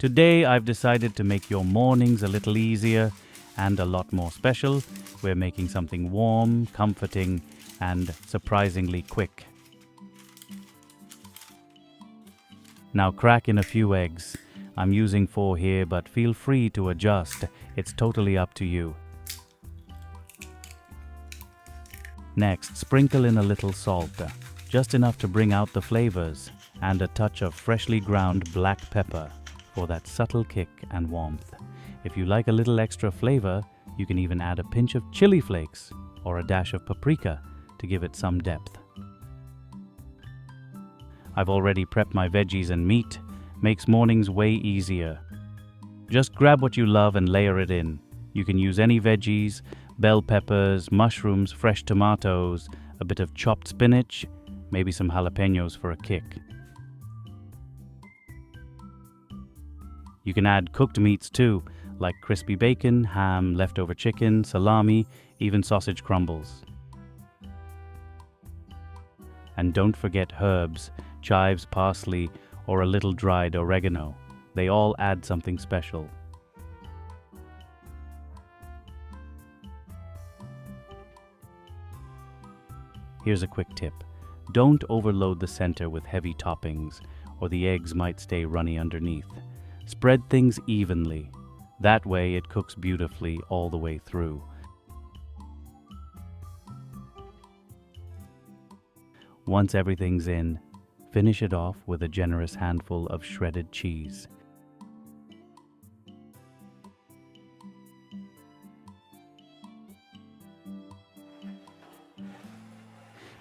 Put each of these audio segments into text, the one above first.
Today I've decided to make your mornings a little easier and a lot more special. We're making something warm, comforting, and surprisingly quick. Now crack in a few eggs. I'm using 4 here, but feel free to adjust. It's totally up to you. Next, sprinkle in a little salt, just enough to bring out the flavors, and a touch of freshly ground black pepper for that subtle kick and warmth. If you like a little extra flavor, you can even add a pinch of chili flakes or a dash of paprika to give it some depth. I've already prepped my veggies and meat. Makes mornings way easier. Just grab what you love and layer it in. You can use any veggies, bell peppers, mushrooms, fresh tomatoes, a bit of chopped spinach, maybe some jalapenos for a kick. You can add cooked meats too, like crispy bacon, ham, leftover chicken, salami, even sausage crumbles. And don't forget herbs, chives, parsley, or a little dried oregano. They all add something special. Here's a quick tip. Don't overload the center with heavy toppings, or the eggs might stay runny underneath. Spread things evenly. That way it cooks beautifully all the way through. Once everything's in, finish it off with a generous handful of shredded cheese.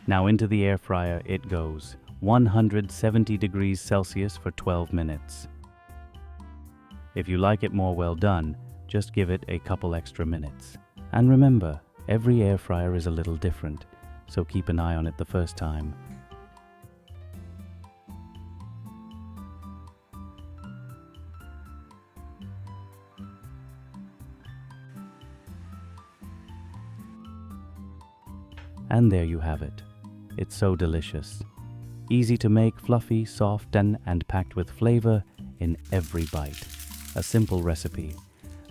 Now into the air fryer it goes, 170 degrees Celsius for 12 minutes. If you like it more well done, just give it a couple extra minutes. And remember, every air fryer is a little different, so keep an eye on it the first time. And there you have it. It's so delicious. Easy to make, fluffy, soft, and packed with flavor in every bite. A simple recipe,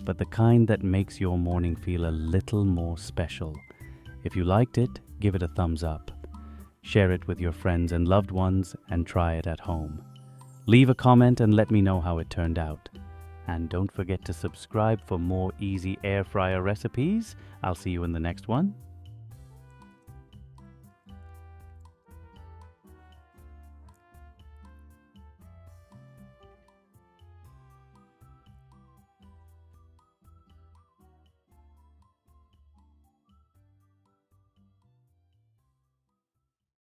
but the kind that makes your morning feel a little more special. If you liked it, give it a thumbs up. Share it with your friends and loved ones and try it at home. Leave a comment and let me know how it turned out. And don't forget to subscribe for more easy air fryer recipes. I'll see you in the next one.